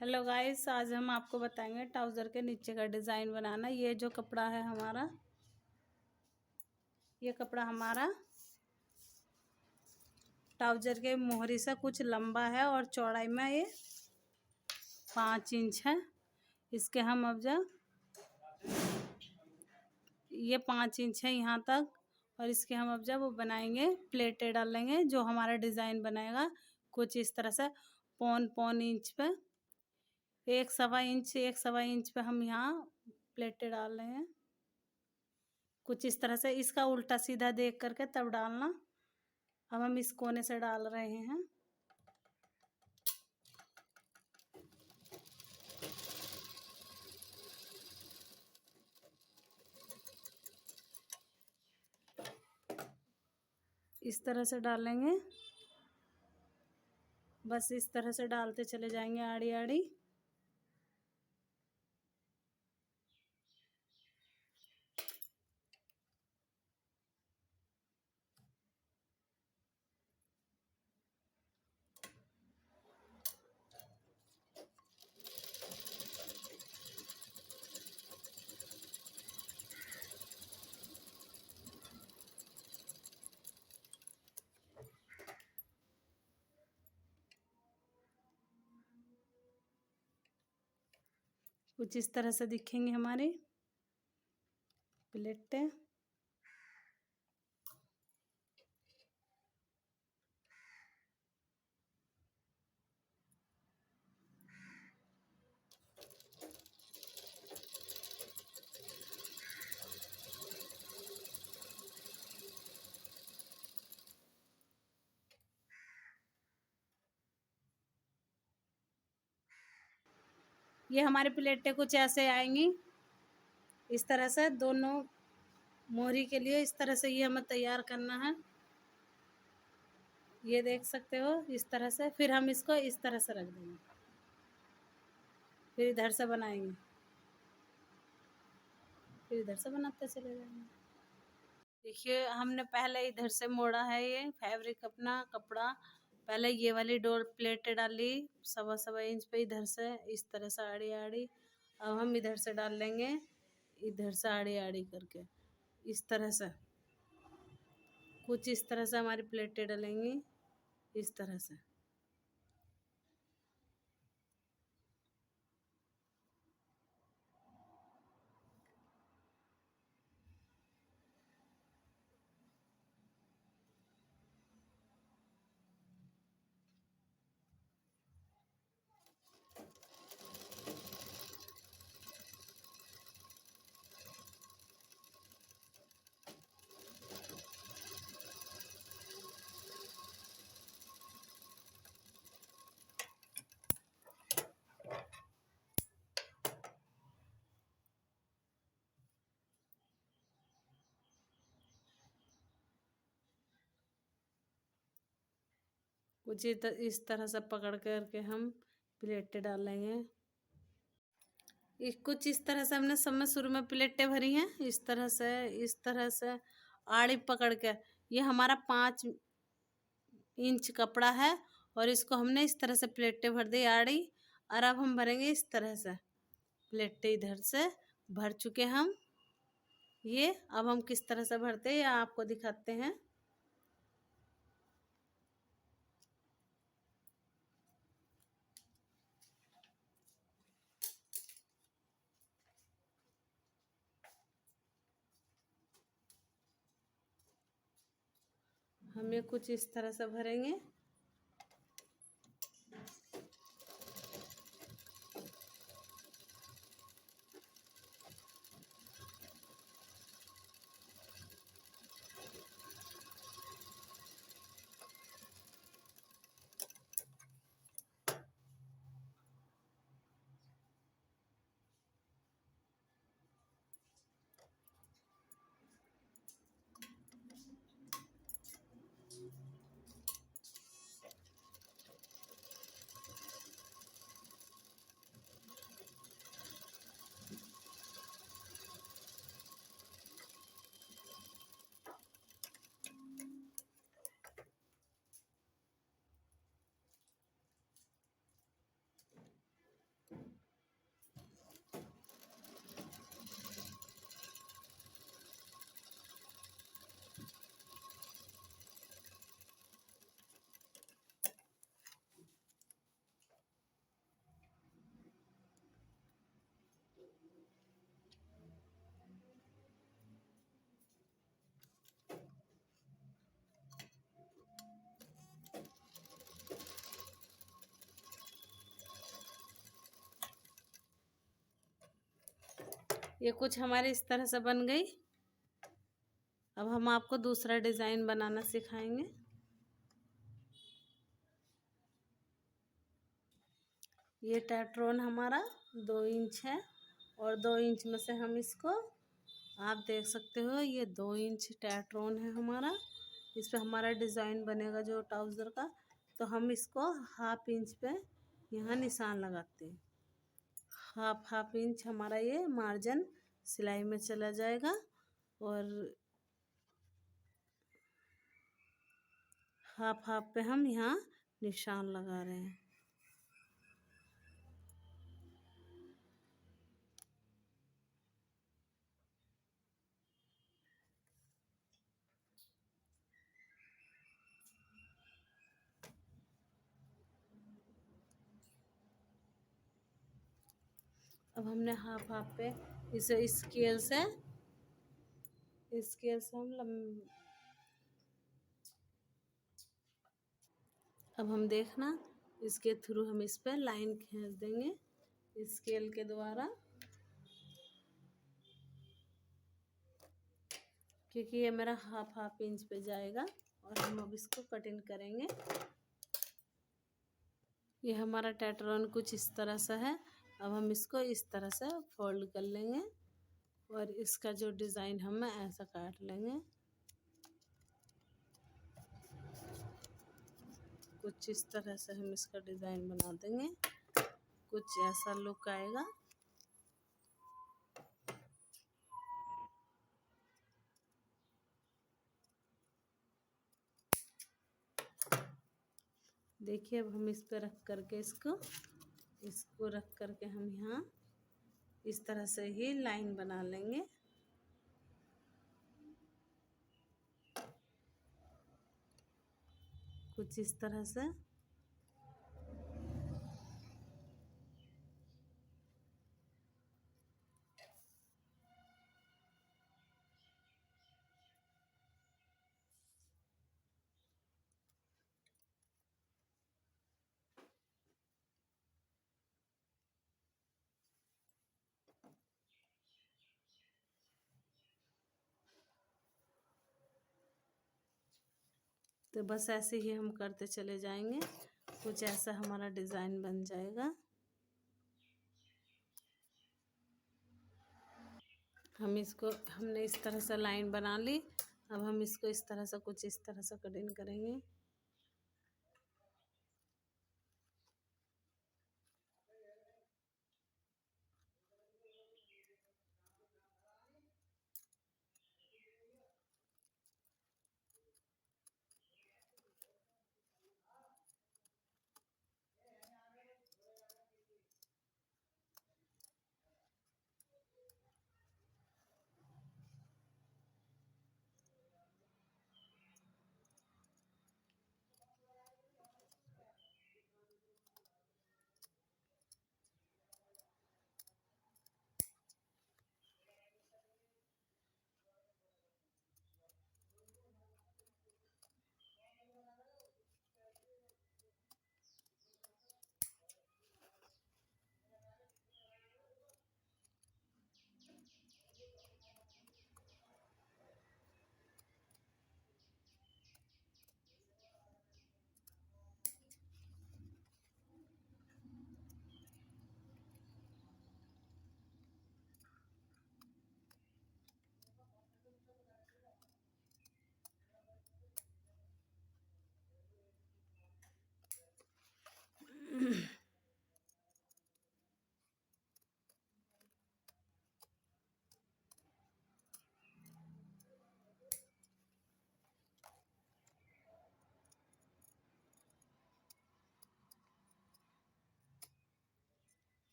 Hello guys, आज हम आपको बताएंगे ट्राउज़र के नीचे का डिज़ाइन बनाना। ये जो कपड़ा है हमारा, ये कपड़ा हमारा ट्राउज़र के मोहरी से कुछ लंबा है और चौड़ाई में ये 5 इंच है। इसके हम अब जब ये 5 इंच है यहाँ तक, और इसके हम अब जब वो बनाएंगे, प्लेटें डालेंगे। जो हमारा डिज़ाइन बनेगा कुछ इस तरह से पौन पौन इंच पे, 1 सवा इंच पे हम यहाँ प्लेटें डाल रहे हैं। कुछ इस तरह से इसका उल्टा सीधा देख करके तब डालना। अब हम इस कोने से डाल रहे हैं। इस तरह से डालेंगे, बस इस तरह से डालते चले जाएंगे आड़ी आड़ी। कुछ इस तरह से दिखेंगे हमारी प्लेटें। ये हमारी प्लेटें कुछ ऐसे आएंगी, इस तरह से दोनों मोहरी के लिए इस तरह से ये हमें तैयार करना है। ये देख सकते हो इस तरह से। फिर हम इसको इस तरह से रख देंगे, फिर इधर से बनाएंगे, फिर इधर से बनाते चले जाएंगे। देखिए, हमने पहले इधर से मोड़ा है ये फैब्रिक अपना कपड़ा। पहले ये वाली डोर प्लेटें डाली 1.25 इंच पे, इधर से इस तरह से आड़ी आड़ी। अब हम इधर से डाल लेंगे, इधर से आड़ी आड़ी करके इस तरह से। कुछ इस तरह से हमारी प्लेटें डलेंगी, इस तरह से। कुछ इस तरह से पकड़ करके हम प्लेटें डालेंगे। कुछ इस तरह से हमने सब में शुरू में प्लेटें भरी हैं, इस तरह से, इस तरह से आड़ी पकड़ के। ये हमारा 5 इंच कपड़ा है और इसको हमने इस तरह से प्लेटें भर दी आड़ी। और अब हम भरेंगे इस तरह से प्लेटें, इधर से भर चुके हम ये। अब हम किस तरह से भरते हैं आपको दिखाते हैं। हम ये कुछ इस तरह से भरेंगे। ये कुछ हमारे इस तरह से बन गई। अब हम आपको दूसरा डिज़ाइन बनाना सिखाएंगे। ये टेट्रोन हमारा 2 इंच है और 2 इंच में से हम इसको, आप देख सकते हो ये 2 इंच टेट्रोन है हमारा। इस पे हमारा डिज़ाइन बनेगा जो ट्राउज़र का। तो हम इसको हाफ इंच पे यहाँ निशान लगाते हैं। हाफ इंच हमारा ये मार्जिन सिलाई में चला जाएगा और हाफ पे हम यहाँ निशान लगा रहे हैं। अब हमने हाफ पे इसे स्केल से हम अब हम देखना इसके थ्रू हम इस पर लाइन खींच देंगे स्केल के द्वारा, क्योंकि ये मेरा हाफ इंच पे जाएगा। और हम अब इसको कटिंग करेंगे। ये हमारा टेट्रॉन कुछ इस तरह से है। अब हम इसको इस तरह से फोल्ड कर लेंगे और इसका जो डिज़ाइन हम ऐसा काट लेंगे। कुछ इस तरह से हम इसका डिज़ाइन बना देंगे। कुछ ऐसा लुक आएगा। देखिए अब हम इस पे रख करके इसको रख करके हम यहाँ इस तरह से ही लाइन बना लेंगे। कुछ इस तरह से। तो बस ऐसे ही हम करते चले जाएंगे। कुछ ऐसा हमारा डिज़ाइन बन जाएगा। हमने इस तरह से लाइन बना ली। अब हम इसको इस तरह से कुछ इस तरह से कटिंग करेंगे।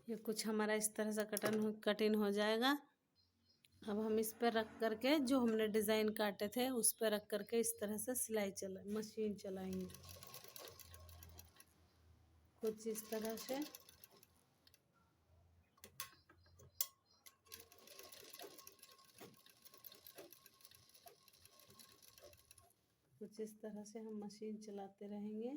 ये कुछ हमारा इस तरह से कटिंग हो जाएगा। अब हम इस पर रख करके जो हमने डिज़ाइन काटे थे उस पर रख करके इस तरह से मशीन चलाएंगे। कुछ इस तरह से। कुछ इस तरह से हम मशीन चलाते रहेंगे।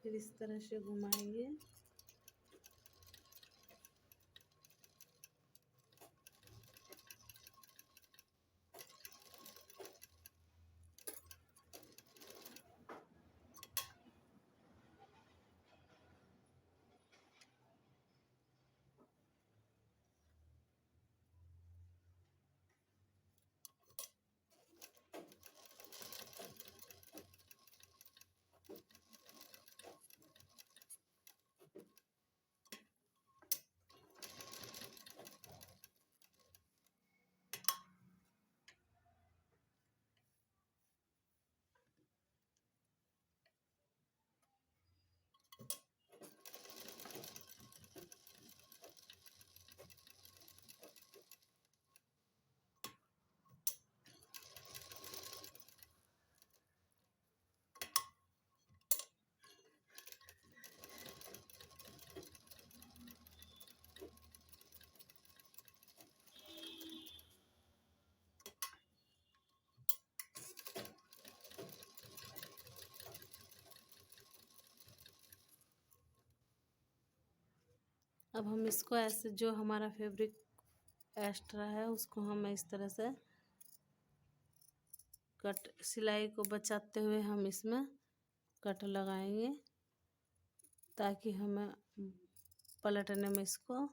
फिर इस तरह से घुमाएंगे। अब हम इसको ऐसे, जो हमारा फैब्रिक एक्स्ट्रा है उसको हम इस तरह से कट, सिलाई को बचाते हुए हम इसमें कट लगाएंगे, ताकि हमें पलटने में इसको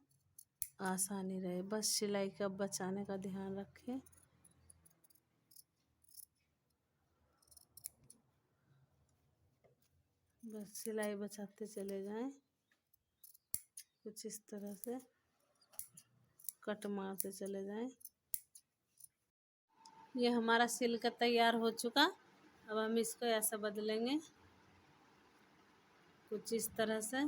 आसानी रहे। बस सिलाई का बचाने का ध्यान रखें। बस सिलाई बचाते चले जाएं। कुछ इस तरह से कट मारते चले जाएं। ये हमारा सिल का तैयार हो चुका। अब हम इसको ऐसा बदलेंगे, कुछ इस तरह से।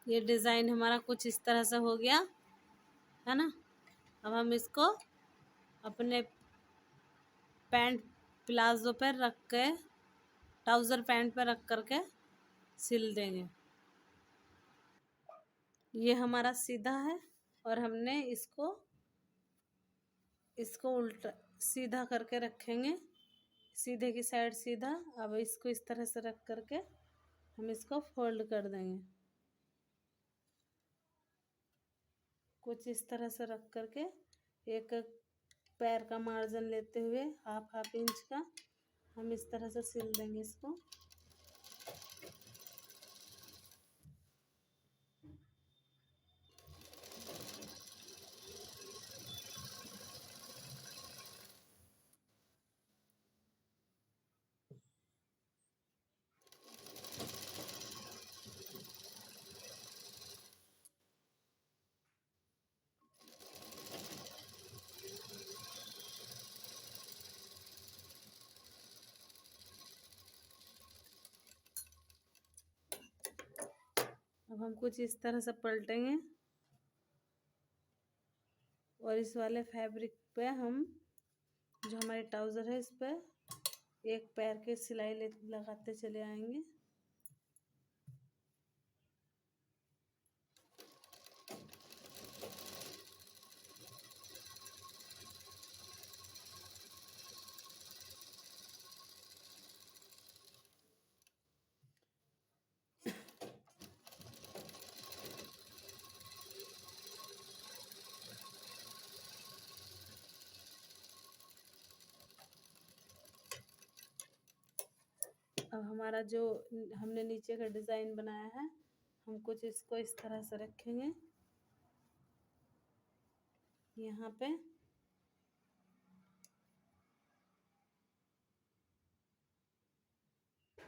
ये डिज़ाइन हमारा कुछ इस तरह से हो गया है ना। अब हम इसको अपने पैंट प्लाजो पर रख के, ट्राउज़र पैंट पर रख करके सिल देंगे। ये हमारा सीधा है और हमने इसको उल्टा सीधा करके रखेंगे, सीधे की साइड सीधा। अब इसको इस तरह से रख करके हम इसको फोल्ड कर देंगे, कुछ इस तरह से रख करके। एक पैर का मार्जिन लेते हुए हाफ इंच का हम इस तरह से सिल देंगे इसको। अब हम कुछ इस तरह से पलटेंगे और इस वाले फैब्रिक पे हम, जो हमारे ट्राउज़र है, इस पर एक पैर के सिलाई लगाते चले आएंगे। अब हमारा जो हमने नीचे का डिज़ाइन बनाया है, हम कुछ इसको इस तरह से रखेंगे यहाँ पे।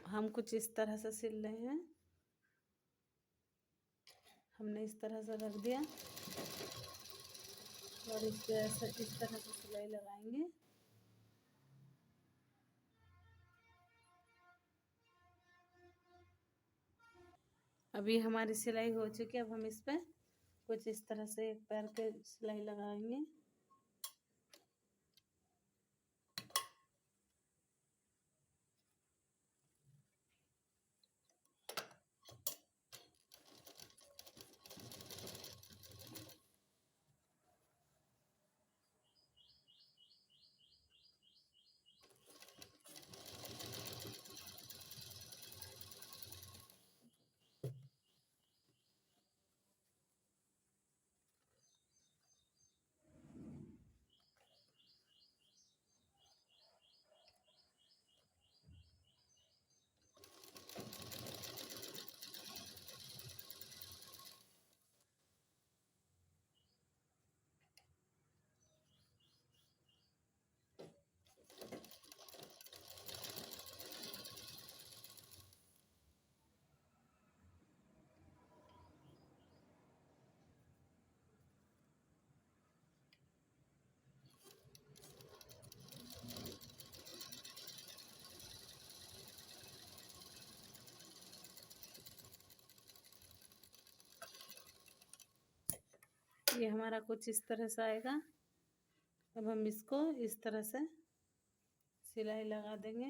हम कुछ इस तरह से सिल रहे हैं। हमने इस तरह से रख दिया और इस पे ऐसे इस तरह से सिलाई लगाएंगे। अभी हमारी सिलाई हो चुकी है। अब हम इस पे कुछ इस तरह से एक पैर के सिलाई लगाएंगे। ये हमारा कुछ इस तरह से आएगा। अब हम इसको इस तरह से सिलाई लगा देंगे।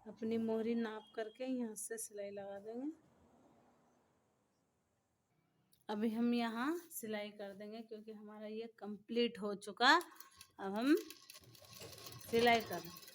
अपनी मोहरी नाप करके यहाँ से सिलाई लगा देंगे। अभी हम यहाँ सिलाई कर देंगे क्योंकि हमारा ये कंप्लीट हो चुका। अब हम सिलाई कर देंगे।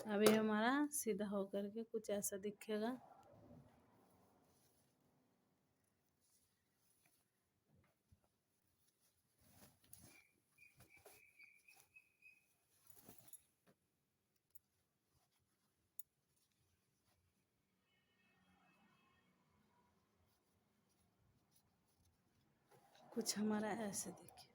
अभी हमारा सीधा होकर के कुछ ऐसा दिखेगा। कुछ हमारा ऐसे दिखे।